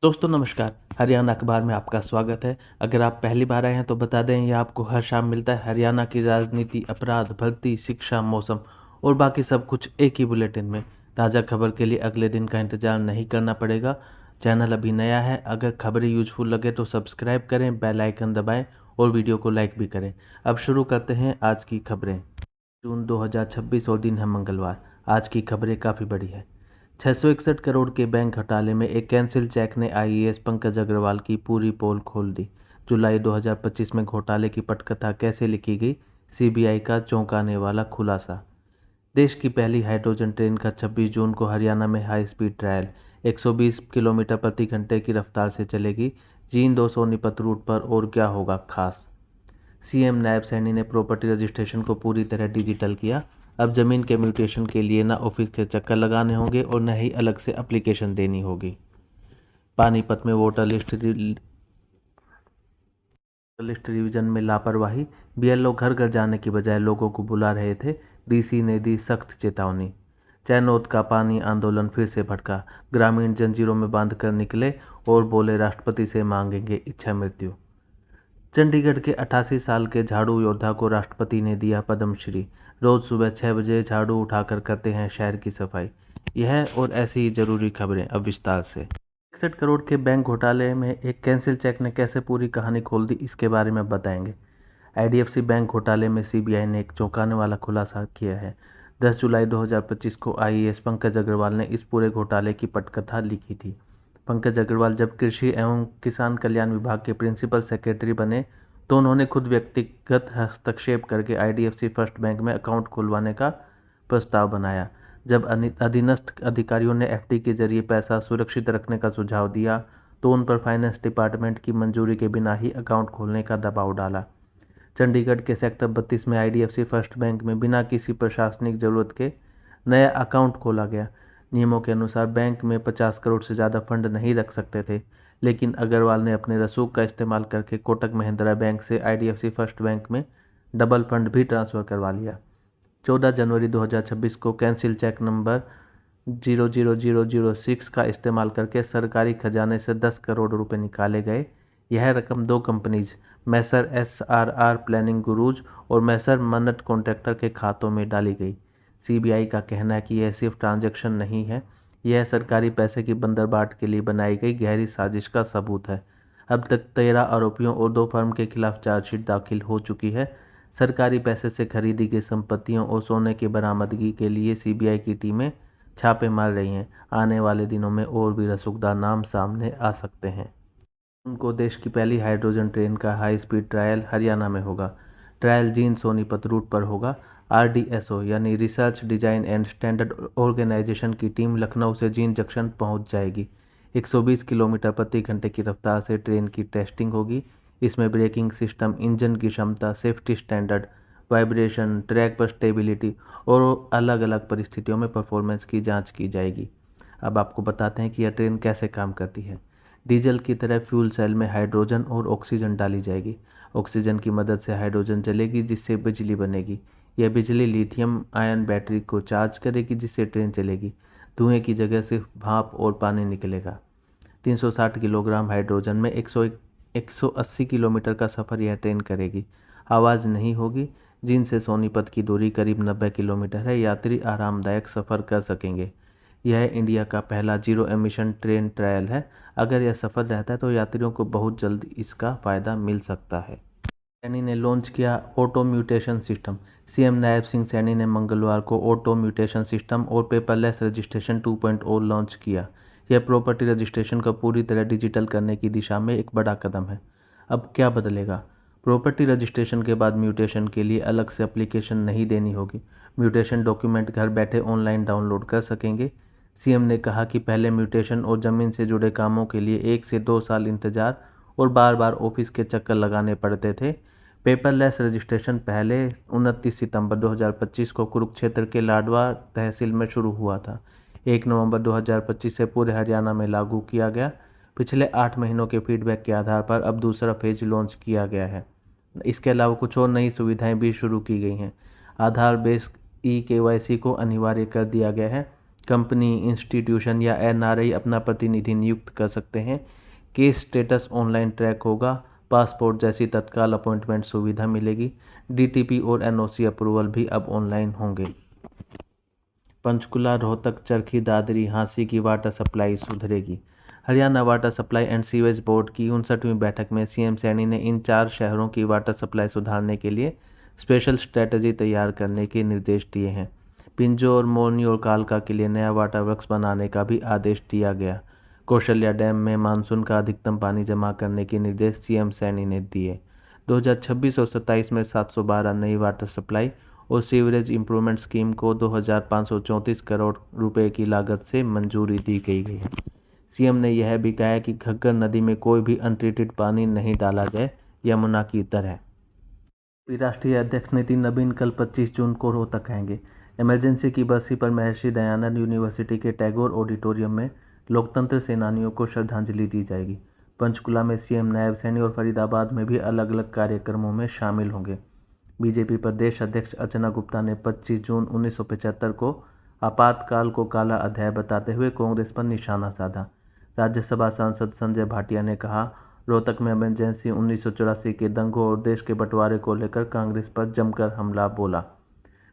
दोस्तों नमस्कार। हरियाणा अखबार में आपका स्वागत है। अगर आप पहली बार आए हैं तो बता दें, यह आपको हर शाम मिलता है हरियाणा की राजनीति, अपराध, भर्ती, शिक्षा, मौसम और बाकी सब कुछ एक ही बुलेटिन में। ताज़ा खबर के लिए अगले दिन का इंतजार नहीं करना पड़ेगा। चैनल अभी नया है, अगर खबरें यूजफुल लगे तो सब्सक्राइब करें, बेल आइकन दबाएं और वीडियो को लाइक भी करें। अब शुरू करते हैं आज की खबरें। जून 2026 और दिन है मंगलवार। आज की खबरें काफ़ी बड़ी है। 661 करोड़ के बैंक घोटाले में एक कैंसिल चेक ने आईएएस पंकज अग्रवाल की पूरी पोल खोल दी। जुलाई 2025 में घोटाले की पटकथा कैसे लिखी गई, सीबीआई का चौंकाने वाला खुलासा। देश की पहली हाइड्रोजन ट्रेन का 26 जून को हरियाणा में हाई स्पीड ट्रायल 120 किलोमीटर प्रति घंटे की रफ्तार से चलेगी। जींद और सोनीपत रूट पर और क्या होगा खास। सीएम नायब सैनी ने प्रॉपर्टी रजिस्ट्रेशन को पूरी तरह डिजिटल किया। अब जमीन के म्यूटेशन के लिए न ऑफिस के चक्कर लगाने होंगे और न ही अलग से एप्लीकेशन देनी होगी। पानीपत में वोटर लिस्ट रिवीजन में लापरवाही। बीएलओ घर घर जाने की बजाय लोगों को बुला रहे थे। डीसी ने दी सख्त चेतावनी। चैनोत का पानी आंदोलन फिर से भड़का। ग्रामीण जंजीरों में बांध कर निकले और बोले राष्ट्रपति से मांगेंगे इच्छा मृत्यु। चंडीगढ़ के 88 साल के झाड़ू योद्धा को राष्ट्रपति ने दिया पद्मश्री। रोज सुबह 6 बजे झाड़ू उठाकर करते हैं शहर की सफाई। यह और ऐसी ही जरूरी खबरें अब विस्तार से। 61 करोड़ के बैंक घोटाले में एक कैंसिल चेक ने कैसे पूरी कहानी खोल दी, इसके बारे में बताएंगे। आईडीएफसी बैंक घोटाले में सीबीआई ने एक चौंकाने वाला खुलासा किया है। 10 जुलाई 2025 को आईएएस पंकज अग्रवाल ने इस पूरे घोटाले की पटकथा लिखी थी। पंकज अग्रवाल जब कृषि एवं किसान कल्याण विभाग के प्रिंसिपल सेक्रेटरी बने तो उन्होंने खुद व्यक्तिगत हस्तक्षेप करके आईडीएफसी फर्स्ट बैंक में अकाउंट खुलवाने का प्रस्ताव बनाया। जब अधीनस्थ अधिकारियों ने एफडी के जरिए पैसा सुरक्षित रखने का सुझाव दिया तो उन पर फाइनेंस डिपार्टमेंट की मंजूरी के बिना ही अकाउंट खोलने का दबाव डाला। चंडीगढ़ के सेक्टर 32 में आईडीएफसी फर्स्ट बैंक में बिना किसी प्रशासनिक जरूरत के नया अकाउंट खोला गया। नियमों के अनुसार बैंक में 50 करोड़ से ज़्यादा फंड नहीं रख सकते थे, लेकिन अग्रवाल ने अपने रसूख का इस्तेमाल करके कोटक महिंद्रा बैंक से आईडीएफसी फर्स्ट बैंक में डबल फंड भी ट्रांसफ़र करवा लिया। 14 जनवरी 2026 को कैंसिल चेक नंबर 00006 का इस्तेमाल करके सरकारी खजाने से 10 करोड़ रुपए निकाले गए। यह रकम दो कंपनीज मैसर एसआरआर प्लानिंग गुरूज और मैसर मन्नट कॉन्ट्रैक्टर के खातों में डाली गई। सीबीआई का कहना है कि यह सिर्फ ट्रांजैक्शन नहीं है, यह सरकारी पैसे की बंदरबाट के लिए बनाई गई गहरी साजिश का सबूत है। अब तक 13 आरोपियों और 2 फर्म के खिलाफ चार्जशीट दाखिल हो चुकी है। सरकारी पैसे से खरीदी गई संपत्तियों और सोने की बरामदगी के लिए सीबीआई की टीमें छापे मार रही हैं। आने वाले दिनों में और भी रसूखदार नाम सामने आ सकते हैं। उनको देश की पहली हाइड्रोजन ट्रेन का हाई स्पीड ट्रायल हरियाणा में होगा। ट्रायल जींद सोनीपत रूट पर होगा। आरडीएसओ यानी research design and standard organisation की टीम लखनऊ से जींद जंक्शन पहुंच जाएगी। 120 किलोमीटर प्रति घंटे की रफ्तार से ट्रेन की टेस्टिंग होगी। इसमें ब्रेकिंग सिस्टम, इंजन की क्षमता, सेफ्टी स्टैंडर्ड, वाइब्रेशन, ट्रैक पर स्टेबिलिटी और अलग अलग परिस्थितियों में परफॉर्मेंस की जांच की जाएगी। अब आपको बताते हैं कि यह ट्रेन कैसे काम करती है। डीजल की तरह फ्यूल सेल में हाइड्रोजन और ऑक्सीजन डाली जाएगी। ऑक्सीजन की मदद से हाइड्रोजन जलेगी जिससे बिजली बनेगी। यह बिजली लिथियम आयन बैटरी को चार्ज करेगी जिससे ट्रेन चलेगी। धुएं की जगह सिर्फ भाप और पानी निकलेगा। 360 किलोग्राम हाइड्रोजन में 180 किलोमीटर का सफ़र यह ट्रेन करेगी। आवाज़ नहीं होगी। जींद से सोनीपत की दूरी करीब 90 किलोमीटर है। यात्री आरामदायक सफ़र कर सकेंगे। यह इंडिया का पहला जीरो एमिशन ट्रेन ट्रायल है। अगर यह सफल रहता है तो यात्रियों को बहुत जल्द इसका फ़ायदा मिल सकता है। सैनी ने लॉन्च किया auto mutation system. CM Nayab Singh Saini ने मंगलवार को ऑटो म्यूटेशन सिस्टम और पेपरलेस रजिस्ट्रेशन 2.0 लॉन्च किया। यह प्रॉपर्टी रजिस्ट्रेशन को पूरी तरह डिजिटल करने की दिशा में एक बड़ा कदम है। अब क्या बदलेगा? प्रॉपर्टी रजिस्ट्रेशन के बाद म्यूटेशन के लिए अलग से एप्लीकेशन नहीं देनी होगी। म्यूटेशन डॉक्यूमेंट घर बैठे ऑनलाइन डाउनलोड कर सकेंगे। सीएम ने कहा कि पहले म्यूटेशन और ज़मीन से जुड़े कामों के लिए 1 से 2 साल इंतजार और बार बार ऑफिस के चक्कर लगाने पड़ते थे। पेपरलेस रजिस्ट्रेशन पहले 29 सितंबर 2025 को कुरुक्षेत्र के लाडवा तहसील में शुरू हुआ था। 1 नवंबर 2025 से पूरे हरियाणा में लागू किया गया। पिछले 8 महीनों के फीडबैक के आधार पर अब दूसरा फेज लॉन्च किया गया है। इसके अलावा कुछ और नई सुविधाएं भी शुरू की गई हैं। आधार बेस्ड ई केवाईसी को अनिवार्य कर दिया गया है। कंपनी, इंस्टीट्यूशन या एनआरआई अपना प्रतिनिधि नियुक्त कर सकते हैं। केस स्टेटस ऑनलाइन ट्रैक होगा। पासपोर्ट जैसी तत्काल अपॉइंटमेंट सुविधा मिलेगी। डीटीपी और एनओसी अप्रूवल भी अब ऑनलाइन होंगे। पंचकुला, रोहतक, चरखी दादरी, हांसी की वाटर सप्लाई सुधरेगी। Haryana water supply and sewage board की 59वीं बैठक में सीएम सैनी ने इन 4 शहरों की वाटर सप्लाई सुधारने के लिए स्पेशल स्ट्रेटजी तैयार करने के निर्देश दिए हैं। पिंजौर, मोरनी और कालका के लिए नया वाटर वर्क्स बनाने का भी आदेश दिया गया। कौशल्या डैम में मानसून का अधिकतम पानी जमा करने के निर्देश सीएम सैनी ने दिए। 2026 और 27 में 712 नई वाटर सप्लाई और सीवरेज इंप्रूवमेंट स्कीम को 2534 करोड़ रुपए की लागत से मंजूरी दी गई है। सीएम ने यह भी कहा कि घग्गर नदी में कोई भी अनट्रीटेड पानी नहीं डाला जाए, यमुना की तरह। राष्ट्रीय अध्यक्ष नितिन नवीन कल 25 जून को रोहतक आएंगे। इमरजेंसी की बरसी पर महर्षि दयानंद यूनिवर्सिटी के टैगोर ऑडिटोरियम में लोकतंत्र सेनानियों को श्रद्धांजलि दी जाएगी। पंचकुला में सीएम, नायब सैनी और फरीदाबाद में भी अलग अलग कार्यक्रमों में शामिल होंगे। बीजेपी प्रदेश अध्यक्ष अर्चना गुप्ता ने 25 जून 1975 को आपातकाल को काला अध्याय बताते हुए कांग्रेस पर निशाना साधा। राज्यसभा सांसद संजय भाटिया ने कहा, रोहतक में इमरजेंसी 1984 के दंगों और देश के बंटवारे को लेकर कांग्रेस पर जमकर हमला बोला।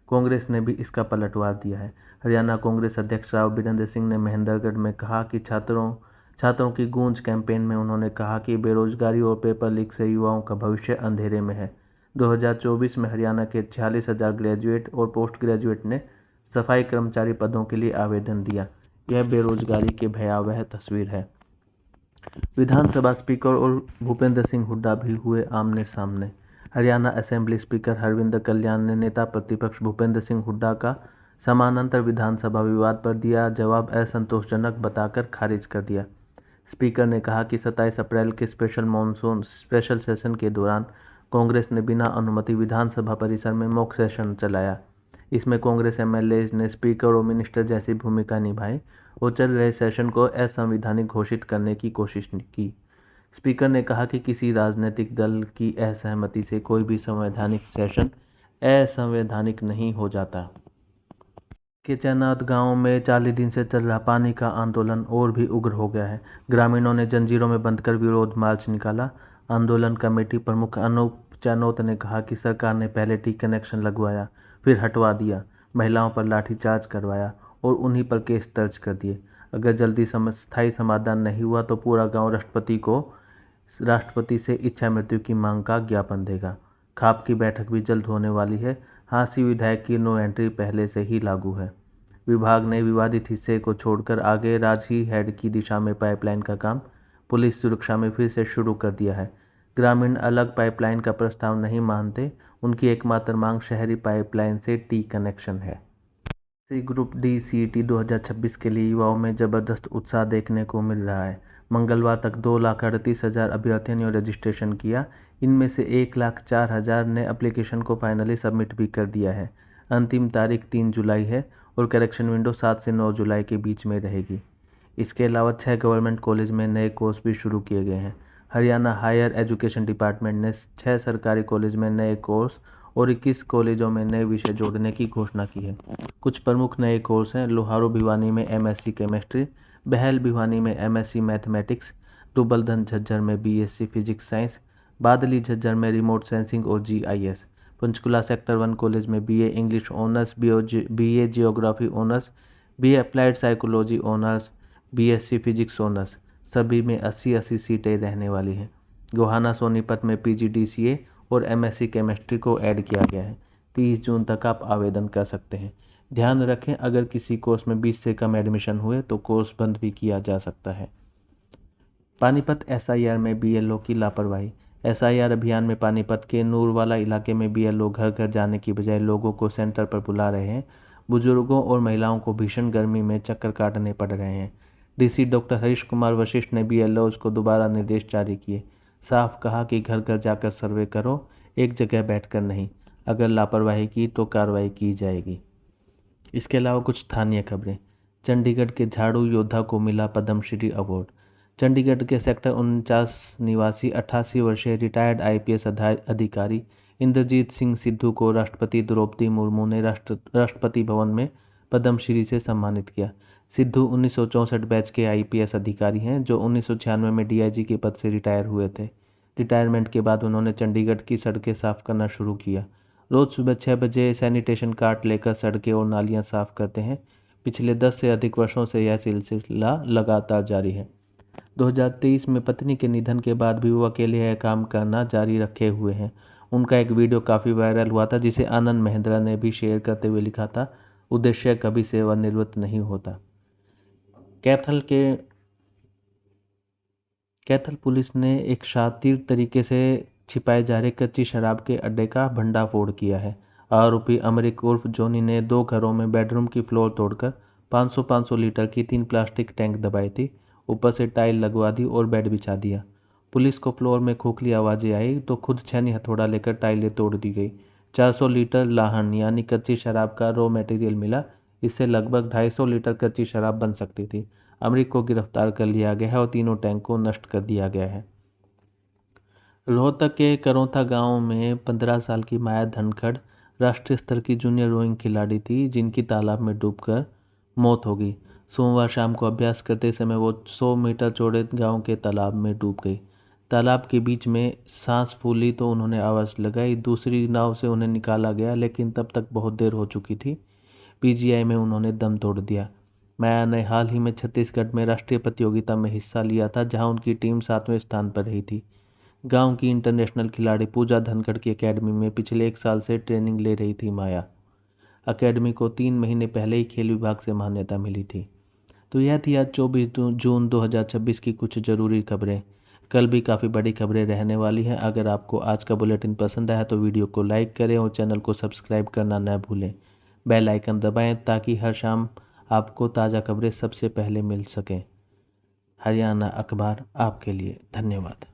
कांग्रेस ने भी इसका पलटवार दिया है। हरियाणा कांग्रेस अध्यक्ष राव बीरेंद्र सिंह ने महेंद्रगढ़ में कहा कि छात्रों की गूंज कैंपेन में उन्होंने कहा कि बेरोजगारी और पेपर लीक से युवाओं का भविष्य अंधेरे में है। 2024 में हरियाणा के 46,000 ग्रेजुएट और पोस्ट ग्रेजुएट ने सफाई कर्मचारी पदों के लिए आवेदन दिया। यह बेरोजगारी की भयावह तस्वीर है। विधानसभा स्पीकर और भूपेंद्र सिंह हुड्डा भी हुए आमने सामने। हरियाणा असेंबली स्पीकर हरविंदर कल्याण ने नेता प्रतिपक्ष भूपेंद्र सिंह हुड्डा का समानांतर विधानसभा विवाद पर दिया जवाब असंतोषजनक बताकर खारिज कर दिया। स्पीकर ने कहा कि 27 अप्रैल के स्पेशल सेशन के दौरान कांग्रेस ने बिना अनुमति विधानसभा परिसर में मॉक सेशन चलाया। इसमें कांग्रेस एमएलए ने स्पीकर और मिनिस्टर जैसी भूमिका निभाई और चल रहे सेशन को असंवैधानिक घोषित करने की कोशिश की। स्पीकर ने कहा कि किसी राजनीतिक दल की असहमति से कोई भी संवैधानिक सेशन असंवैधानिक नहीं हो जाता। के चैनात गांव में 40 दिन से चल रहा पानी का आंदोलन और भी उग्र हो गया है। ग्रामीणों ने जंजीरों में बंधकर विरोध मार्च निकाला। आंदोलन कमेटी प्रमुख अनूप चैनोत ने कहा कि सरकार ने पहले टी कनेक्शन लगवाया, फिर हटवा दिया, महिलाओं पर लाठीचार्ज करवाया और उन्हीं पर केस दर्ज कर दिए। अगर जल्दी स्थायी समाधान नहीं हुआ तो पूरा गांव राष्ट्रपति से इच्छा मृत्यु की मांग का ज्ञापन देगा। खाप की बैठक भी जल्द होने वाली है। हांसी विधायक की नो एंट्री पहले से ही लागू है। विभाग ने विवादित हिस्से को छोड़कर आगे राजही हेड की दिशा में पाइपलाइन का काम पुलिस सुरक्षा में फिर से शुरू कर दिया है। ग्रामीण अलग पाइपलाइन का प्रस्ताव नहीं मानते। उनकी एकमात्र मांग शहरी पाइपलाइन से टी कनेक्शन है। ग्रुप डी सीईटी 2026 के लिए युवाओं में जबरदस्त उत्साह देखने को मिल रहा है। मंगलवार तक 2,38,000 अभ्यर्थियों ने रजिस्ट्रेशन किया। इनमें से 1,04,000 ने एप्लीकेशन को फाइनली सबमिट भी कर दिया है। अंतिम तारीख 3 जुलाई है और करेक्शन विंडो 7 से 9 जुलाई के बीच में रहेगी। इसके अलावा 6 गवर्नमेंट कॉलेज में नए कोर्स भी शुरू किए गए हैं। हरियाणा हायर एजुकेशन डिपार्टमेंट ने 6 सरकारी कॉलेज में नए कोर्स और 21 कॉलेजों में नए विषय जोड़ने की घोषणा की है। कुछ प्रमुख नए कोर्स हैं। लोहारू भिवानी में एमएससी केमिस्ट्री, बहल भिवानी में एमएससी मैथमेटिक्स, दुबलधन झज्जर में बीएससी फिजिक्स साइंस, बादली झज्जर में रिमोट सेंसिंग और जीआईएस, पंचकुला सेक्टर 1 कॉलेज में BA English honours, BA geography honours, BA applied psychology honours, BSc physics honours, सभी में 80-80 सीटें रहने वाली हैं। गोहाना सोनीपत में पीजीडीसीए और एमएससी केमिस्ट्री को ऐड किया गया है। 30 जून तक आप आवेदन कर सकते हैं। ध्यान रखें, अगर किसी कोर्स में 20 से कम एडमिशन हुए तो कोर्स बंद भी किया जा सकता है। पानीपत एसआईआर में बीएलओ की लापरवाही। एसआईआर अभियान में पानीपत के नूरवाला इलाके में बीएलओ घर घर जाने की बजाय लोगों को सेंटर पर बुला रहे हैं। बुजुर्गों और महिलाओं को भीषण गर्मी में चक्कर काटने पड़ रहे हैं। डीसी डॉक्टर हरीश कुमार वशिष्ठ ने बीएलओ को दोबारा निर्देश जारी किए। साफ कहा कि घर घर जाकर सर्वे करो, एक जगह बैठकर नहीं। अगर लापरवाही की तो कार्रवाई की जाएगी। इसके अलावा कुछ स्थानीय खबरें। चंडीगढ़ के झाड़ू योद्धा को मिला पद्मश्री अवार्ड। चंडीगढ़ के सेक्टर 49 निवासी 88 वर्षीय रिटायर्ड आईपीएस अधिकारी इंद्रजीत सिंह सिद्धू को राष्ट्रपति द्रौपदी मुर्मू ने राष्ट्रपति भवन में पद्मश्री से सम्मानित किया। सिद्धू 1964 बैच के आईपीएस अधिकारी हैं जो 1996 में डीआईजी के पद से रिटायर हुए थे। रिटायरमेंट के बाद उन्होंने चंडीगढ़ की सड़कें साफ करना शुरू किया। रोज़ सुबह 6 बजे सैनिटेशन कार्ट लेकर सड़कें और नालियां साफ करते हैं। पिछले 10 से अधिक वर्षों से यह सिलसिला लगातार जारी है। 2023 में पत्नी के निधन के बाद भी वो अकेले यह काम करना जारी रखे हुए हैं। उनका एक वीडियो काफ़ी वायरल हुआ था जिसे आनंद महिंद्रा ने भी शेयर करते हुए लिखा था, उद्देश्य कभी सेवानिवृत्त नहीं होता। कैथल पुलिस ने एक शातिर तरीके से छिपाए जा रहे कच्ची शराब के अड्डे का भंडाफोड़ किया है। आरोपी अमरिक उर्फ जोनी ने 2 घरों में बेडरूम की फ्लोर तोड़कर 500-500 लीटर की 3 प्लास्टिक टैंक दबाई थी, ऊपर से टाइल लगवा दी और बेड बिछा दिया। पुलिस को फ्लोर में खोखली आवाज़ें आई तो खुद छेनी हथौड़ा लेकर टाइलें तोड़ दी गई। 400 लीटर लाहन यानी कच्ची शराब का रॉ मटेरियल मिला। इससे लगभग 250 लीटर कच्ची शराब बन सकती थी। अमरीक को गिरफ्तार कर लिया गया है और तीनों टैंक को नष्ट कर दिया गया है। रोहतक के करौथा गांव में 15 साल की माया धनखड़ राष्ट्रीय स्तर की जूनियर रोइंग खिलाड़ी थी, जिनकी तालाब में डूबकर मौत हो गई। सोमवार शाम को अभ्यास करते समय वो 100 मीटर चौड़े गांव के तालाब में डूब गई। तालाब के बीच में सांस फूली तो उन्होंने आवाज़ लगाई। दूसरी नाव से उन्हें निकाला गया, लेकिन तब तक बहुत देर हो चुकी थी। पीजीआई में उन्होंने दम तोड़ दिया। माया ने हाल ही में छत्तीसगढ़ में राष्ट्रीय प्रतियोगिता में हिस्सा लिया था, जहां उनकी टीम 7वें स्थान पर रही थी। गांव की इंटरनेशनल खिलाड़ी पूजा धनखड़ की एकेडमी में पिछले 1 साल से ट्रेनिंग ले रही थी माया। एकेडमी को 3 महीने पहले ही खेल विभाग से मान्यता मिली थी। तो यह थी आज 24 जून 2026 की कुछ ज़रूरी खबरें। कल भी काफ़ी बड़ी खबरें रहने वाली हैं। अगर आपको आज का बुलेटिन पसंद आया तो वीडियो को लाइक करें और चैनल को सब्सक्राइब करना न भूलें। बेल आइकन दबाएं ताकि हर शाम आपको ताज़ा खबरें सबसे पहले मिल सकें। हरियाणा अखबार आपके लिए। धन्यवाद।